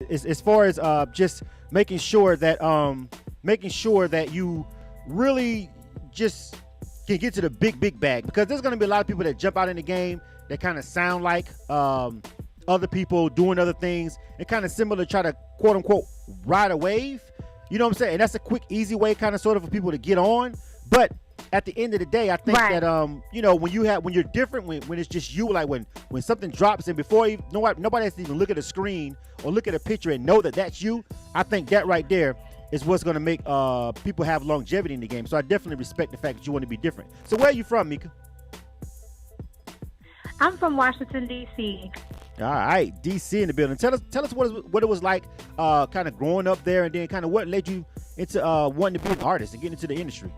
as far as just making sure that you really just can get to the big bag, because there's going to be a lot of people that jump out in the game that kind of sound like other people doing other things and kind of similar, try to quote unquote ride a wave. You know what I'm saying? And that's a quick, easy way kind of sort of for people to get on. But at the end of the day, I think that when you're different, when it's just you, like when something drops and before nobody has to even look at a screen or look at a picture and know that that's you, I think that right there is what's going to make people have longevity in the game. So I definitely respect the fact that you want to be different. So where are you from, MICCA? I'm from Washington, D.C. All right, D.C. in the building. Tell us what it was like kind of growing up there, and then kind of what led you into wanting to be an artist and getting into the industry.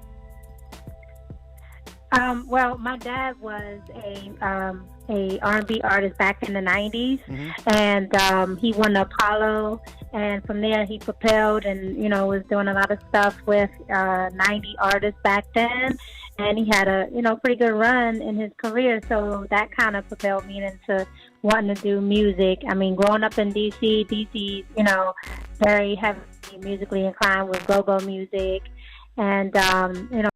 Well, my dad was a R&B artist back in the 90s, and he won the Apollo, and from there he propelled and, was doing a lot of stuff with 90 artists back then, and he had a, pretty good run in his career, so that kind of propelled me into wanting to do music. I mean, growing up in DC, very heavily musically inclined with go-go music. And,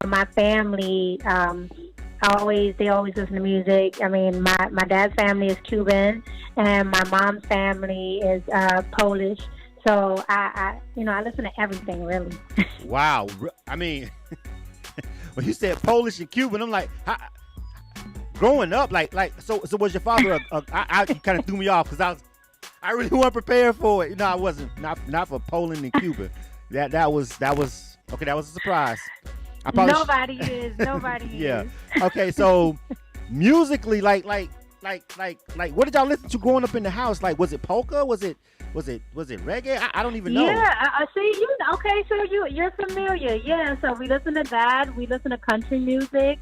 my family, they always listen to music. I mean, my dad's family is Cuban and my mom's family is Polish. So I listen to everything, really. Wow. I mean, when you said Polish and Cuban, I'm like, growing up, so was your father I kind of threw me off because I really wasn't prepared for it. I wasn't, not for Poland and Cuba. That was okay. That was a surprise. Nobody is. Yeah. Okay. So musically, like, what did y'all listen to growing up in the house? Like, was it polka? Was it reggae? I don't even know. Yeah. I see. Okay. So you're familiar. Yeah. So we listen to that. We listen to country music.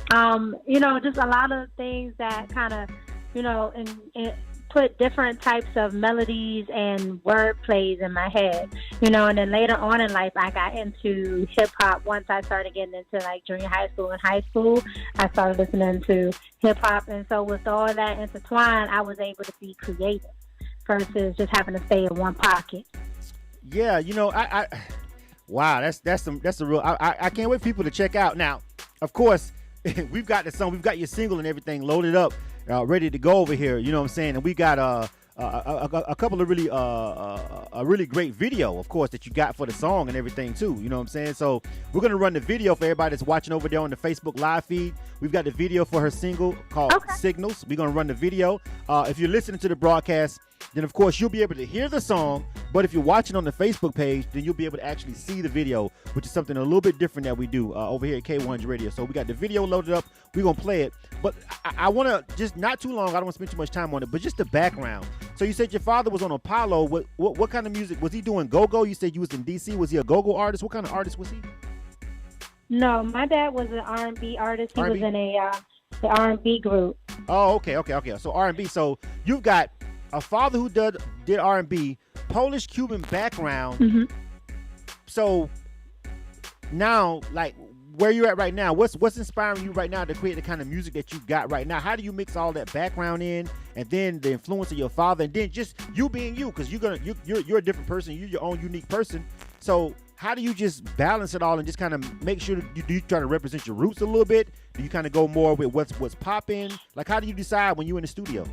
Just a lot of things that kind of, and put different types of melodies and word plays in my head, and then later on in life, I got into hip hop. Once I started getting into like junior high school and high school, I started listening to hip hop. And so with all that intertwined, I was able to be creative versus just having to stay in one pocket. Yeah. Wow, that's a real, I can't wait for people to check out. Now, of course, we've got the song, we've got your single and everything loaded up, ready to go over here. You know what I'm saying? And we got a couple of really a really great video, of course, that you got for the song and everything too. You know what I'm saying? So we're gonna run the video for everybody that's watching over there on the Facebook live feed. We've got the video for her single called Signals. We're gonna run the video. If you're listening to the broadcast, then of course you'll be able to hear the song. But if you're watching on the Facebook page, then you'll be able to actually see the video, which is something a little bit different that we do over here at K-100 Radio. So we got the video loaded up. We're going to play it. But I want to, just not too long, I don't want to spend too much time on it, but just the background. So you said your father was on Apollo. What kind of music? Was he doing go-go? You said you was in D.C. Was he a go-go artist? What kind of artist was he? No, my dad was an R&B artist. He was in the R&B group. Oh, okay. So R&B. So you've got a father who did R&B, Polish Cuban background. Mm-hmm. So now, like, where you're at right now, what's inspiring you right now to create the kind of music that you got right now? How do you mix all that background in, and then the influence of your father, and then just you being you, because you're a different person, you're your own unique person. So how do you just balance it all and just kind of make sure that you try to represent your roots a little bit? Do you kind of go more with what's popping? Like, how do you decide when you're in the studio?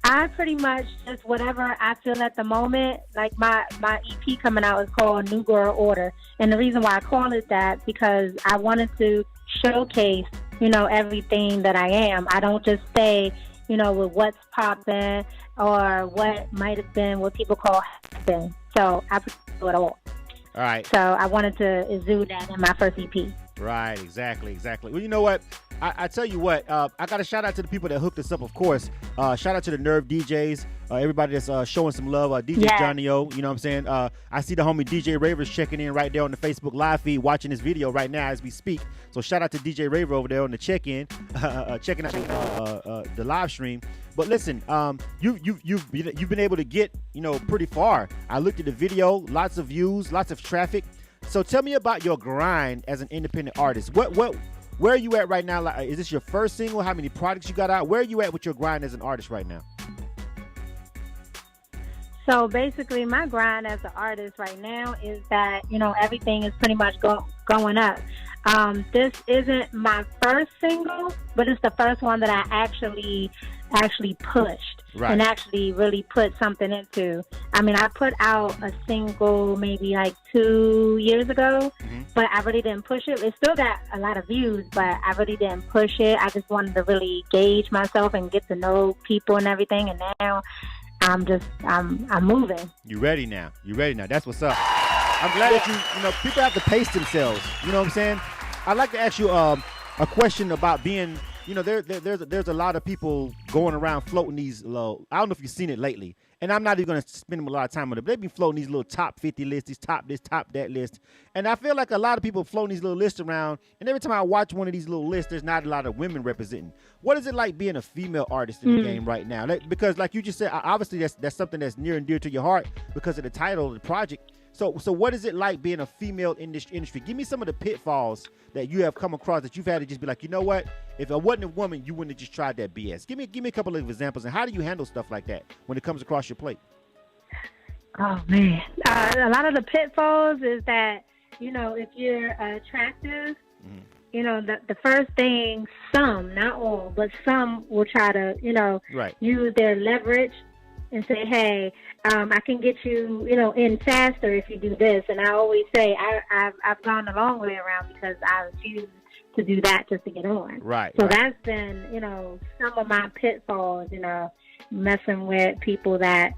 I pretty much just whatever I feel at the moment. Like my EP coming out is called New Girl Order. And the reason why I call it that, because I wanted to showcase, everything that I am. I don't just stay, with what's popping or what might have been what people call happen. So I do it all. All right. So I wanted to exude that in my first EP. Right, exactly. Well, you know what? I tell you what, I got to shout out to the people that hooked us up, of course. Shout out to the Nerve DJs, everybody that's showing some love. DJ Johnny O, you know what I'm saying? I see the homie DJ Raver's checking in right there on the Facebook live feed, watching this video right now as we speak. So shout out to DJ Raver over there on the check-in, checking out the live stream. But listen, you've been able to get, pretty far. I looked at the video, lots of views, lots of traffic. So tell me about your grind as an independent artist. Where are you at right now? Like, is this your first single? How many products you got out? Where are you at with your grind as an artist right now? So basically, my grind as an artist right now is that, everything is pretty much going up. This isn't my first single, but it's the first one that I actually pushed and actually really put something into. I mean, I put out a single maybe like 2 years ago, but I really didn't push it. It still got a lot of views, but I really didn't push it. I just wanted to really gauge myself and get to know people and everything. And now I'm moving. You ready now? That's what's up. I'm glad that people have to pace themselves. You know what I'm saying? I'd like to ask you a question about being, there's a lot of people going around floating these low. I don't know if you've seen it lately, and I'm not even going to spend a lot of time on it, but they've been floating these little top 50 lists, these top this, top that list. And I feel like a lot of people floating these little lists around, and every time I watch one of these little lists, there's not a lot of women representing. What is it like being a female artist in the game right now? Because like you just said, obviously that's something that's near and dear to your heart because of the title of the project. So what is it like being a female in this industry? Give me some of the pitfalls that you have come across that you've had to just be like, you know what? If I wasn't a woman, you wouldn't have just tried that BS. Give me a couple of examples, and how do you handle stuff like that when it comes across your plate? Oh, man. A lot of the pitfalls is that, if you're attractive, the first thing, some, not all, but some will try to, use their leverage and say, hey, I can get you, in faster if you do this. And I always say I've gone the long way around because I refuse to do that just to get on. Right. So that's been, some of my pitfalls, messing with people that,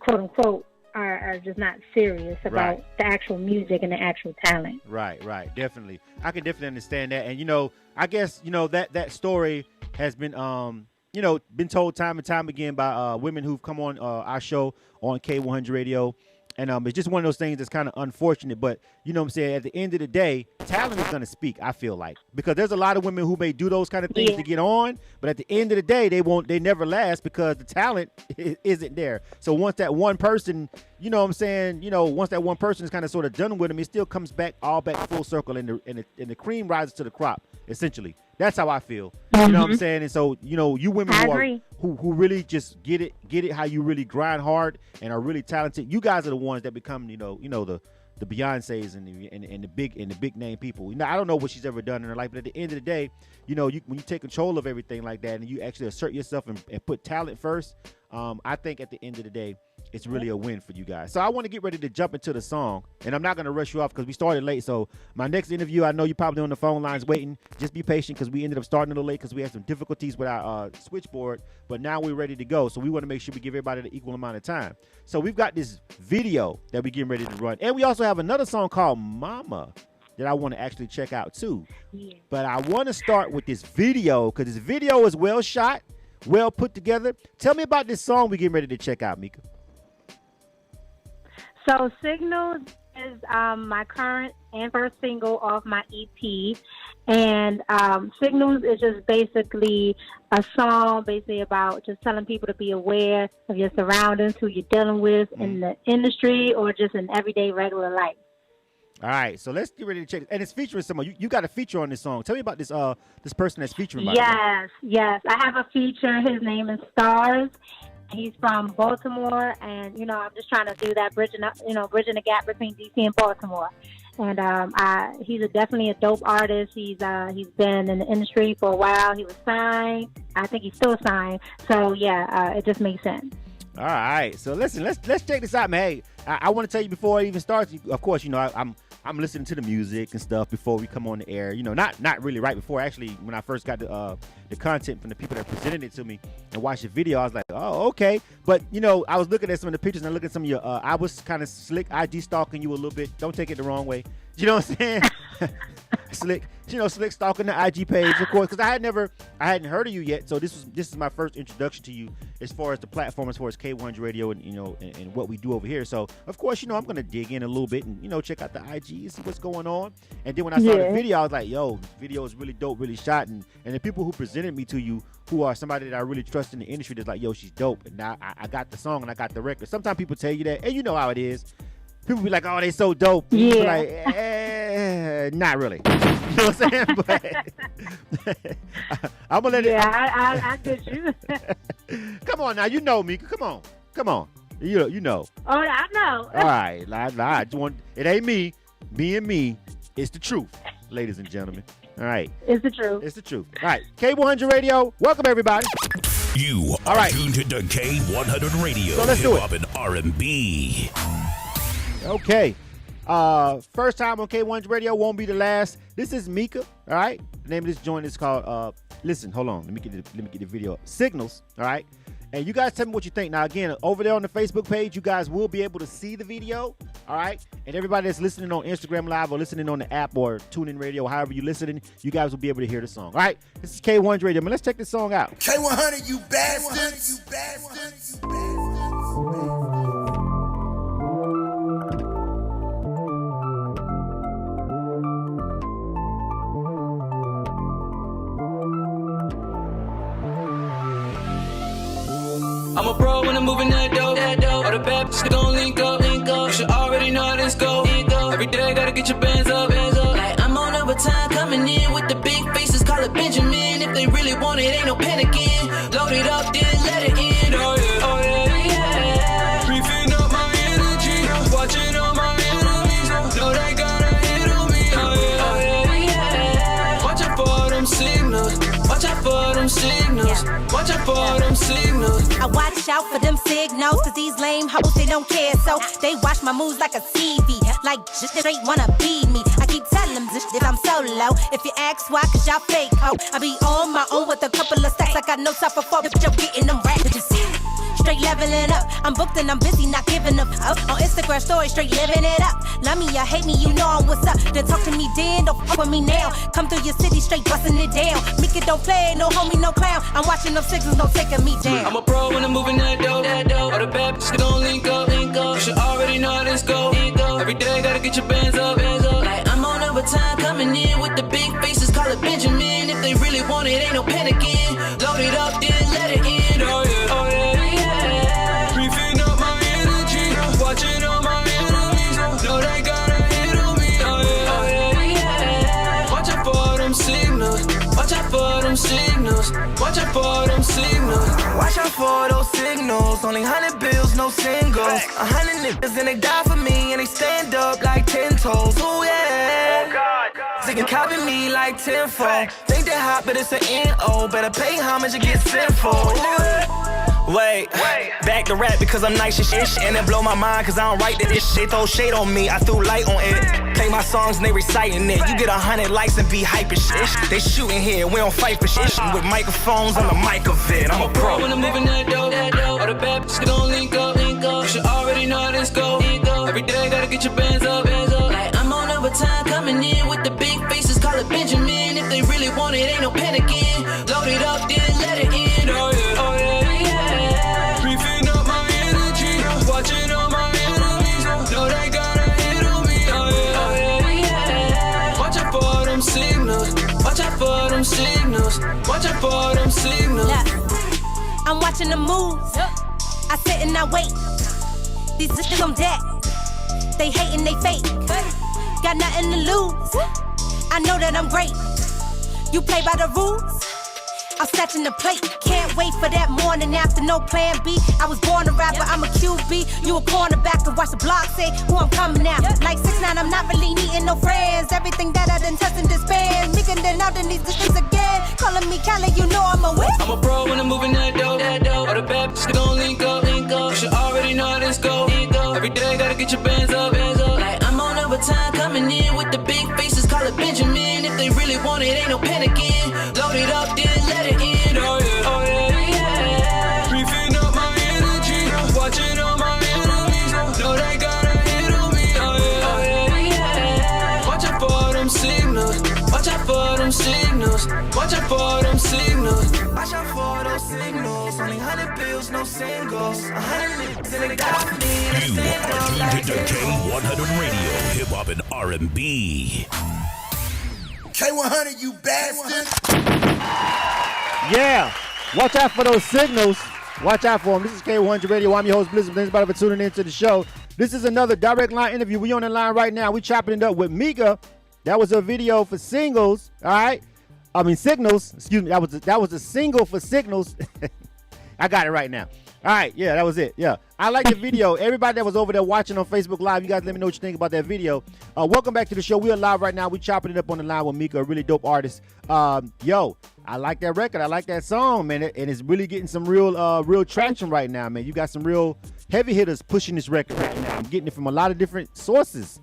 quote unquote, are just not serious about the actual music and the actual talent. Right. Definitely. I can definitely understand that. And, I guess, that story has been, been told time and time again by women who've come on our show on K-100 Radio. And it's just one of those things that's kind of unfortunate. But, you know what I'm saying, at the end of the day, talent is going to speak, I feel like. Because there's a lot of women who may do those kind of things to get on. But at the end of the day, they never last because the talent isn't there. So once that one person, you know what I'm saying, once that one person is kind of sort of done with them, it still comes back full circle and the cream rises to the crop, essentially. That's how I feel. You know what I'm saying? And so, you women who really just get it how you really grind hard and are really talented. You guys are the ones that become, the Beyoncés and the big name people. I don't know what she's ever done in her life, but at the end of the day, when you take control of everything like that and you actually assert yourself and put talent first, I think at the end of the day, it's really a win for you guys. So I want to get ready to jump into the song, and I'm not going to rush you off because we started late. So my next interview, I know you're probably on the phone lines waiting. Just be patient because we ended up starting a little late because we had some difficulties with our switchboard, but now we're ready to go. So we want to make sure we give everybody the equal amount of time. So we've got this video that we're getting ready to run, and we also have another song called Mama that I want to actually check out too. Yeah. But I want to start with this video because this video is well shot, well put together. Tell me about this song we're getting ready to check out, MICCA. So Signals is my current and first single off my EP. And Signals is just basically a song about just telling people to be aware of your surroundings, who you're dealing with in the industry or just in everyday regular life. All right, so let's get ready to check it. And it's featuring someone. You got a feature on this song. Tell me about this this person that's featuring. Yes. I have a feature. His name is Stars. He's from Baltimore, and I'm just trying to do that bridging the gap between DC and Baltimore. And he's definitely a dope artist. He's been in the industry for a while. He was signed. I think he's still signed. So it just makes sense. All right, so listen, let's check this out, man. Hey, I want to tell you before it even starts. Of course, I'm listening to the music and stuff before we come on the air. Not really right before. Actually, when I first got the content from the people that presented it to me and watched the video, I was like, oh, okay. But I was looking at some of the pictures and looking at some of your. I was kind of slick IG stalking you a little bit. Don't take it the wrong way. You know what I'm saying? Slick stalking the IG page, of course, because I hadn't heard of you yet. So this is my first introduction to you as far as the platform, as far as K-100 Radio and and what we do over here. So of course, I'm gonna dig in a little bit and check out the IG and see what's going on. And then when I saw the video, I was like, yo, this video is really dope, really shot. And the people who presented me to you, who are somebody that I really trust in the industry, that's like, yo, she's dope. And now I got the song and I got the record. Sometimes people tell you that, and you know how it is. People be like, oh, they so dope. Yeah. Be like, not really. You know what I'm saying? But I'm going to let it. Yeah, I get you. Come on now. You know me. Come on. You know. Oh, I know. All right. It ain't me. Me and me. It's the truth, ladies and gentlemen. All right. It's the truth. It's the truth. All right. K100 Radio. Welcome, everybody. You are tuned to K100 Radio. So let's do it. Hip-hop and R&B. Okay. First time on K100 Radio, won't be the last. This is MICCA. All right. The name of this joint is called. Listen, hold on. Let me get the video up. Signals. All right. And you guys tell me what you think. Now, again, over there on the Facebook page, you guys will be able to see the video. All right. And everybody that's listening on Instagram Live or listening on the app or TuneIn Radio, however you're listening, you guys will be able to hear the song. All right. This is K100 Radio. Man, let's check this song out. K100, you bastards. You bastards. You bastards. I'm a pro when I'm moving that dope. All the bad bitches gon' link up. You should already know how this go. Every day gotta get your bands up. Like I'm on overtime coming in with the big faces. Call it Benjamin. If they really want it, ain't no panicking. Load it up, then let it in. Oh yeah, yeah. Refilling up my energy. Watching all my enemies. Know they gotta hit on me. Oh yeah. Watch out for them signals. Watch out for them signals. Watch out for them signals. I watch out for them signals, cause these lame hoes, they don't care. So they watch my moves like a TV. Like, just straight wanna be me. I keep telling them that I'm solo. If you ask why, cause y'all fake ho. I be on my own with a couple of stacks. I got no time for fuck, but you're getting them rap. Did you see? Straight leveling up. I'm booked and I'm busy, not giving up. On Instagram story, straight living it up. Love me, or hate me, you know I'm what's up. Then talk to me then, don't fuck with me now. Come through your city, straight busting it down. MICCA don't play, no homie, no clown. I'm watching them signals, no taking me down. I'm a pro when I'm moving that dope. All the bad bitches gon' link up. You should already know how this go. Every day gotta get your bands up. Like I'm on overtime coming in with the big faces. Call it Benjamin. If they really want it, ain't no panicking. Load it up, then let it in. Oh yeah. Refilling up my energy. Watching all my enemies. Know they gotta hit on me. Oh yeah. Watch out for them signals. Watch out for them signals. Watch out for them signals. Watch out for those signals. Only 100 bills, no singles. 100 niggas and they die for me and they stand up like 10 toes. Oh yeah. Oh God. They can copy me like tenfold. Think they hot, but it's an N.O. Better pay homage and get sinful. Wait, back to rap because I'm nice and shit. And it blow my mind cause I don't write this shit. Throw shade on me, I threw light on it. Play my songs and they reciting it. You get 100 likes and be hyping shit. They shooting here, we don't fight for shit. With microphones on the mic of it, I'm a pro. When I'm moving that dope. All the bad bitches gon' link up. You should already know how this go. Every day gotta get your bands up. Like I'm on overtime coming in with the big faces. Call it Benjamin. If they really want it, ain't no panicking. Load it up, then let it in. Oh yeah. Refilling up my energy. Watching all my enemies. Know they gotta hit on me. Oh yeah. Watch out for them signals. Watch out for them signals. Watch out for them signals. I'm watching the moves. I sit and I wait. These bitches on deck. They hating, they fake. Got nothing to lose. I know that I'm great. You play by the rules. I'm snatching the plate. Can't wait for that morning after no plan B. I was born a rapper, I'm a QB. You a cornerback and watch the block say who I'm coming out. Like 6ix9ine, I'm not really needing no friends. Everything that I done touched and disband. MICCA then out in these dishes again. Calling me Cali, you know I'm a win. I'm a pro when I'm moving that dope. All the bad bitches gon' link up. You should already know how this go. Every day gotta get your bands up. Like I'm on overtime coming in with the big faces. Call it Benjamin. If they really want it, ain't no panicking. Load it up, then let it in. Oh yeah. Refilling up my energy. Watching all my enemies. Know they gotta hit on me. Oh yeah. Watch out for them signals. Watch out for them signals. Watch out for them signals. Watch out for those signals. Only 100 bills, no singles. 100 niggas and they die for me and they You stand up are like tuned to 10 toes. K100 Radio, hip hop and R&B. K100, you bastards. Yeah. Watch out for those signals. Watch out for them. This is K100 Radio. I'm your host, Blizzard. Thanks everybody for tuning into the show. This is another direct line interview. We on the line right now. We chopping it up with MICCA. That was a video for singles. All right. I mean, signals. Excuse me. That was a single for signals. I got it right now. All right, yeah, that was it. Yeah, I like the video. Everybody that was over there watching on Facebook Live, you guys let me know what you think about that video. Welcome back to the show. We are live right now. We chopping it up on the line with MICCA, a really dope artist. Yo, I like that record. I like that song, man, and it's really getting some real traction right now, man. You got some real heavy hitters pushing this record right now. I'm getting it from a lot of different sources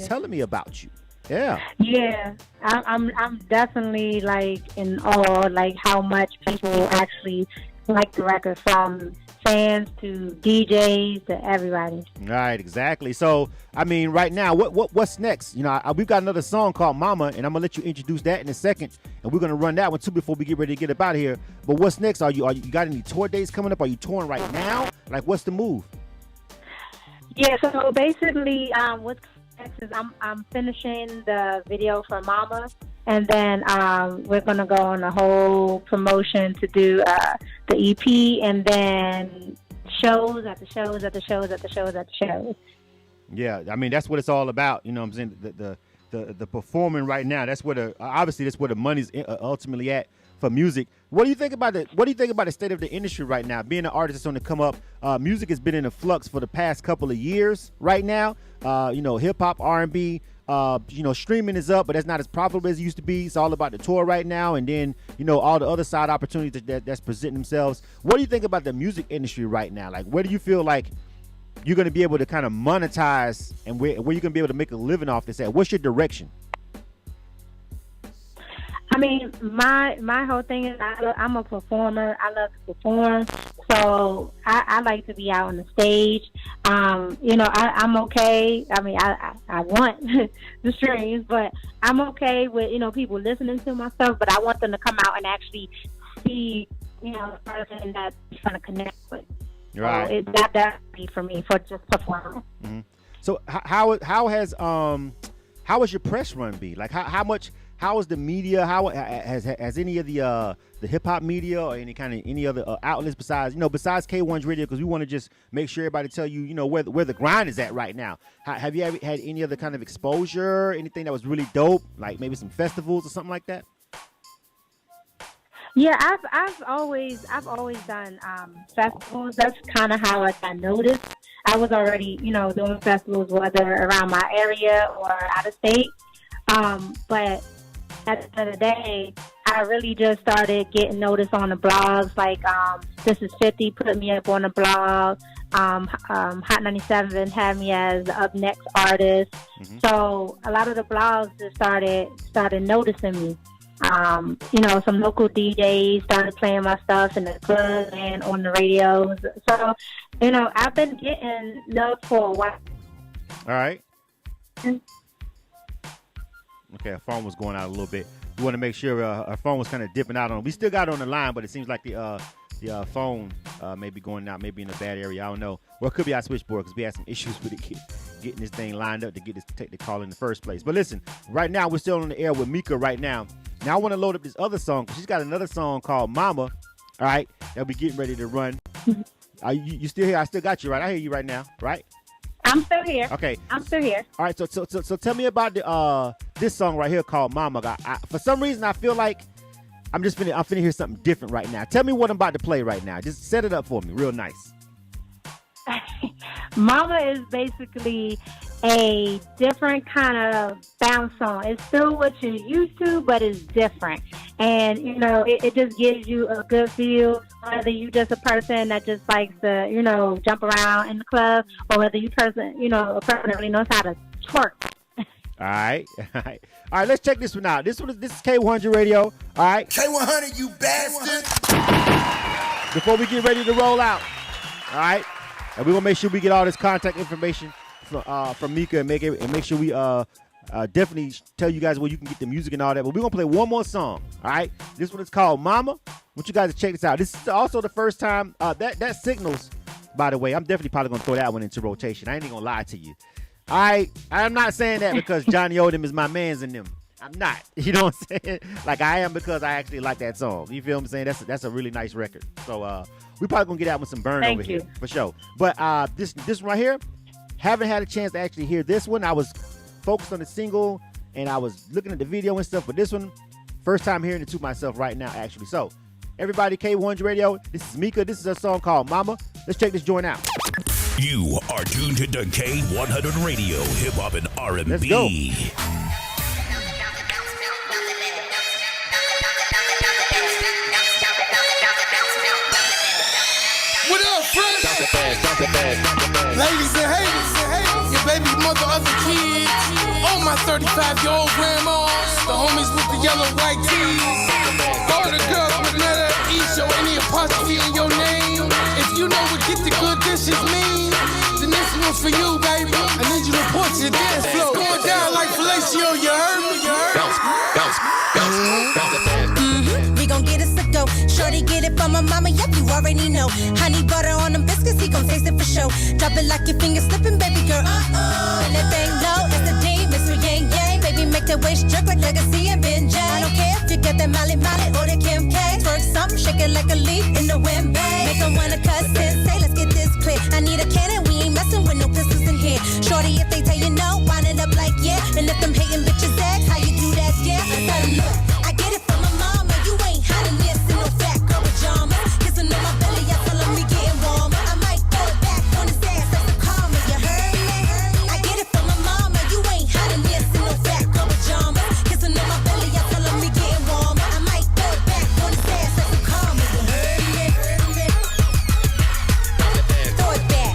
telling me about you. Yeah. Yeah, I'm definitely like in awe, like how much people actually like the record, from fans to DJs to everybody. Right, exactly. So, I mean, right now, what's next? You know, we've got another song called Mama, and I'm gonna let you introduce that in a second, and we're gonna run that one too before we get ready to get up out of here. But what's next? Are you got any tour dates coming up? Are you touring right now? Like, what's the move? Yeah, so basically, what's next is I'm finishing the video for Mama, and then we're gonna go on a whole promotion to do the EP, and then shows after shows after shows after shows after shows. Yeah, I mean that's what it's all about. You know what I'm saying? The performing right now. That's where obviously that's where the money's ultimately at for music. What do you think about the state of the industry right now? Being an artist that's on the come up, music has been in a flux for the past couple of years. Right now, you know, hip hop, R&B. You know, streaming is up, but that's not as profitable as it used to be. It's all about the tour right now, and then, you know, all the other side opportunities that's presenting themselves. What do you think about the music industry right now? Like, where do you feel like you're going to be able to kind of monetize, and where you're going to be able to make a living off this at? What's your direction? I mean, my whole thing is I'm a performer. I love to perform, so I like to be out on the stage. You know, I'm okay. I mean, I want the streams, but I'm okay with, you know, people listening to my stuff. But I want them to come out and actually see, you know, the person that they're trying to connect with. Right. So that'd be for me, for just performing. Mm-hmm. So how has your press run be? Like how is the media? How has any of the hip hop media or any other outlets besides K-100 Radio? Because we want to just make sure everybody tell you, you know, where the grind is at right now. Have you ever had any other kind of exposure? Anything that was really dope, like maybe some festivals or something like that? Yeah, I've always done festivals. That's kind of how I got noticed. I was already, you know, doing festivals, whether around my area or out of state. But at the end of the day, I really just started getting noticed on the blogs. Like, This Is 50 put me up on the blog. Hot 97 had me as the up next artist. Mm-hmm. So a lot of the blogs just started noticing me. You know, some local DJs started playing my stuff in the club and on the radios. So, you know, I've been getting love for a while. All right. Okay, our phone was going out a little bit. We want to make sure our phone was kind of dipping out on. We still got it on the line, but it seems like the phone may be going out, maybe in a bad area. I don't know. Well, it could be our switchboard because we had some issues with it getting this thing lined up to take the call in the first place. But listen, right now we're still on the air with MICCA right now. Now I want to load up this other song because she's got another song called Mama. All right, that we getting ready to run. You still here? I still got you, right? I hear you right now, right? I'm still here. Okay. I'm still here. All right, so tell me about this song right here called Mama. For some reason, I feel like I'm finna hear something different right now. Tell me what I'm about to play right now. Just set it up for me real nice. Mama is basically a different kind of bounce song. It's still what you're used to, but it's different. And, you know, it just gives you a good feel, whether you just a person that just likes to, you know, jump around in the club, or whether you a person that really knows how to twerk. All right. Let's check this one out. This is K-100 Radio. All right. K-100, you bastard. Before we get ready to roll out, all right, and we're gonna make sure we get all this contact information from MICCA and make sure we definitely tell you guys where you can get the music and all that. But we're gonna play one more song. All right. This one is called Mama. I want you guys to check this out. This is also the first time that Signals. By the way, I'm definitely probably gonna throw that one into rotation. I ain't even gonna lie to you. I'm not saying that because Johnny Odom is my mans in them. I'm not. You know what I'm saying? Like, I am because I actually like that song. You feel what I'm saying? That's a really nice record. So we probably gonna get out with some burn over here for sure. But this one right here, haven't had a chance to actually hear this one. I was focused on the single and I was looking at the video and stuff. But this one, first time hearing it to myself right now, actually. So Everybody, K-100 Radio. This is MICCA. This is a song called Mama. Let's check this joint out. You are tuned to the K-100 Radio, hip hop and R&B. Let's go. What up, friends? Ladies and haters, your baby mother, other kids, all my 35-year-old grandmas, the homies with the yellow white tees, all the girls with letter E, show any apostrophe in your name. If you know what get the good dishes mean, then this one's for you, baby. I need you to report to your dance floor. Going down like fellatio, you heard me? Bounce. We gon' get us a go. Shorty get it from my mama, yep, you already know. Honey butter on them biscuits, he gon' taste it for sure. Drop it like your finger slipping, baby girl. And that thing low, it's the D, Mr. Yang Yang. Baby, make that waist jerk like Legacy and Ben J. I don't care if you get that Molly or that Kim K. Twerk something, shake it like a leaf in the wind, babe. Make 'em wanna cuss and say, let's get this clear. I need a cannon, we ain't messing with no pistols in here. Shorty, if they tell you no, wind it up like yeah. And if them hating bitches ask how you do that, yeah. Look, I get it from my mama, you ain't hot in this in no fat girl pajamas. Kissing on my belly, I tell him we getting warmer. I might throw it back on his ass like the karma, you heard me? I get it from my mama, you ain't hot in this in no fat girl pajamas. Kissing on my belly, I tell him we getting warmer. I might throw it back on his ass like the karma, you heard me? Throw it back.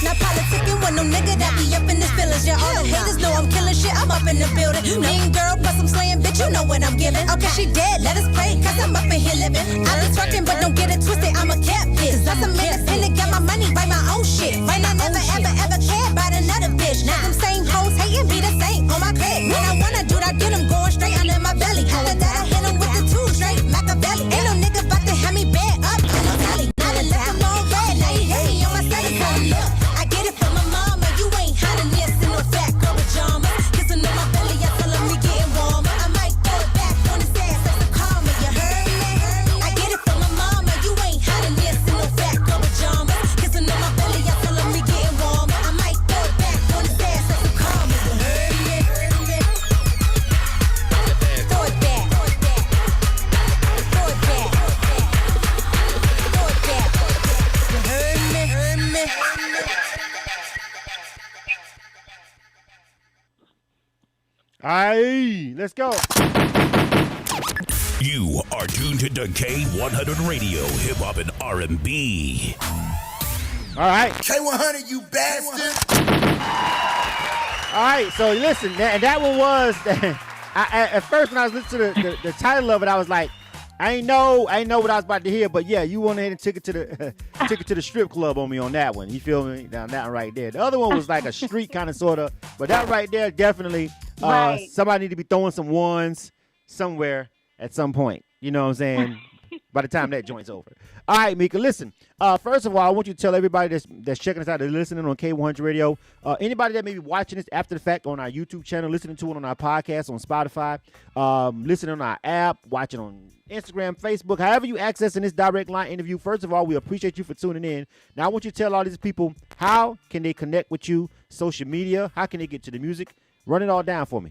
Now politicking with no nigga that be up in this village. Yeah, all the haters know I'm killing shit. I'm up in the building. Mean girl, plus I'm slaying, bitch. You know what I'm giving. Okay, she dead. Let us pray, cause I'm up in here living. I be twerking, but don't get it twisted. I'm a catfish. Cause I'm independent, got my money, buy my own shit. Right now, never, ever care about another bitch. Now them same hoes hating be the same on my clip. When I wanna do that, get them going straight under my belly. After that, I hit them with the two straight Machiavelli. Ain't no nigga about to have me bad up in the telly. Now I left them on red. Now you hear me on my celly. Look, I get it from my mama. You ain't hot in this in no fat girl pajamas. Kissing on my belly, I tell him we getting warmer. I might throw it back on his ass like the karma, you heard me? I get it from my mama. You ain't hot in this in no fat girl pajamas. Kissing on my belly, I tell him we getting warmer. I might throw it back on his ass like the karma, you heard me? Throw it back. Throw it back. Throw it back. You heard me? Aye, let's go. You are tuned to the K-100 Radio, hip hop and R&B. All right. K-100, you bastard. All right, so listen, that one was, at first when I was listening to the title of it, I was like, I ain't know what I was about to hear, but yeah, you went ahead and took it to the strip club on me on that one. You feel me? Down that one right there. The other one was like a street kind of sort of, but that right there definitely Right. somebody need to be throwing some ones somewhere at some point. You know what I'm saying? By the time that joint's over. All right, MICCA, listen. First of all, I want you to tell everybody that's checking us out, that's listening on K100 Radio, anybody that may be watching this after the fact on our YouTube channel, listening to it on our podcast, on Spotify, listening on our app, watching on Instagram, Facebook, however you accessing this direct line interview. First of all, we appreciate you for tuning in. Now, I want you to tell all these people, how can they connect with you, social media, how can they get to the music? Run it all down for me.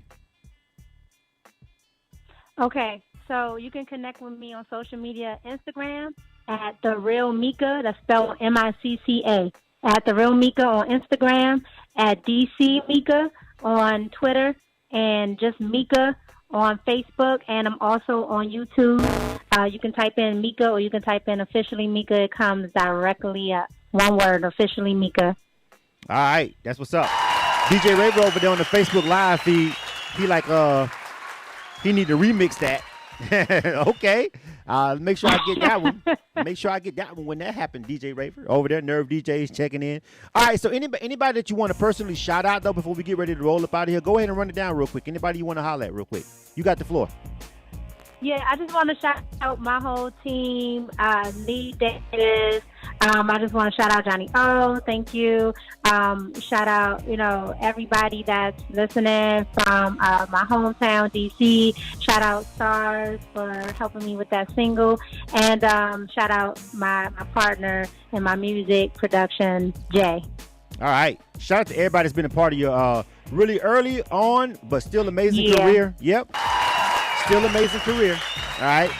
Okay, so you can connect with me on social media, Instagram at The Real MICCA. That's spelled MICCA. At The Real MICCA on Instagram, at DC MICCA on Twitter, and just MICCA on Facebook. And I'm also on YouTube. You can type in MICCA or you can type in officially MICCA. It comes directly up. One word, officially MICCA. All right, that's what's up. DJ Raver over there on the Facebook Live feed, he need to remix that. Okay. Make sure I get that one. Make sure I get that one when that happened, DJ Raver. Over there, Nerve DJs checking in. All right, so anybody that you want to personally shout out, though, before we get ready to roll up out of here, go ahead and run it down real quick. Anybody you want to holler at real quick. You got the floor. Yeah, I just want to shout out my whole team, lead dancers. I just want to shout out Johnny O. Thank you. Shout out, everybody that's listening from my hometown, D.C. Shout out Stars for helping me with that single. And shout out my partner in my music production, Jay. All right. Shout out to everybody that's been a part of your really early on, but still amazing career. Yep. Still amazing career. All right.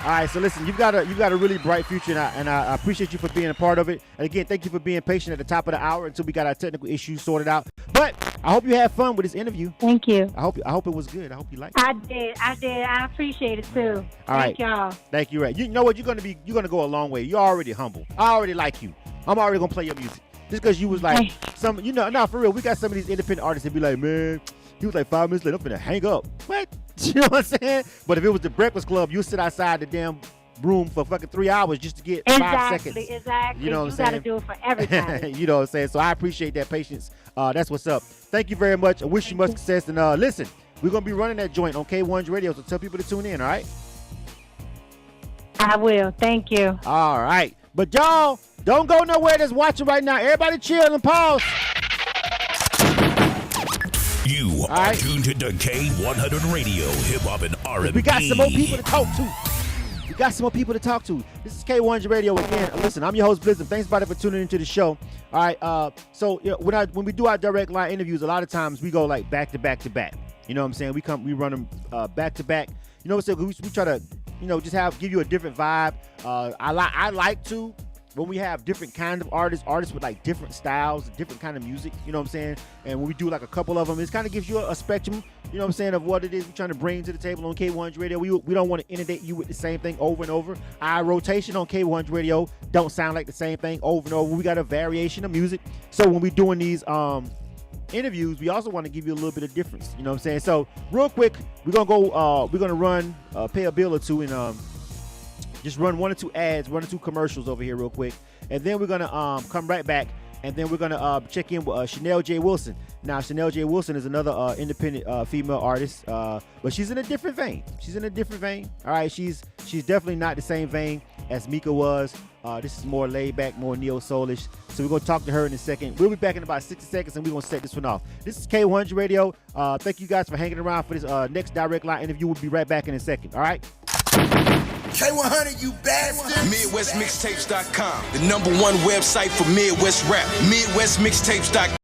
All right, so listen, you've got a really bright future, and I appreciate you for being a part of it. And again, thank you for being patient at the top of the hour until we got our technical issues sorted out. But I hope you had fun with this interview. Thank you. I hope it was good. I hope you liked it. I did. I appreciate it too. All right. Thank y'all. Thank you, Ray. You know what? You're gonna go a long way. You're already humble. I already like you. I'm already gonna play your music. Just because you was like for real, we got some of these independent artists that be like, man, he was like 5 minutes later, I'm finna hang up. What? You know what I'm saying? But if it was the Breakfast Club, you sit outside the damn room for fucking 3 hours just to get 5 seconds. Exactly. You know what I'm saying? You gotta do it for everybody. You know what I'm saying? So I appreciate that patience. That's what's up. Thank you very much. I wish you much success. And listen, we're gonna be running that joint on K-100 Radio, so tell people to tune in, all right? I will. Thank you. All right. But y'all, don't go nowhere that's watching right now. Everybody chill and pause. You are tuned to K-100 Radio, Hip Hop and R&B. We got some more people to talk to. This is K-100 Radio again. Listen, I'm your host, Blizzard. Thanks, everybody, for tuning into the show. All right. So when we do our direct line interviews, a lot of times we go like back to back to back. You know what I'm saying? We run them back to back. You know what I'm saying? We try to, just give you a different vibe. I like to. When we have different kind of artists with like different styles, different kind of music, you know what I'm saying? And when we do like a couple of them, it kind of gives you a spectrum, you know what I'm saying, of what it is we're trying to bring to the table on K-100 Radio. We don't want to inundate you with the same thing over and over. Our rotation on K-100 Radio don't sound like the same thing over and over. We got a variation of music. So when we're doing these interviews, we also want to give you a little bit of difference, you know what I'm saying? So real quick, we're gonna run pay a bill or two and just run 1 or 2 ads, 1 or 2 commercials over here real quick. And then we're going to come right back. And then we're going to check in with Chanel J. Wilson. Now, Chanel J. Wilson is another independent female artist. But she's in a different vein. All right, she's definitely not the same vein as MICCA was. This is more laid back, more neo-soulish. So we're going to talk to her in a second. We'll be back in about 60 seconds, and we're going to set this one off. This is K-100 Radio. Thank you guys for hanging around for this next direct line interview. We'll be right back in a second. All right? K-100, you bastard. MidwestMixtapes.com, the #1 website for Midwest rap. MidwestMixtapes.com.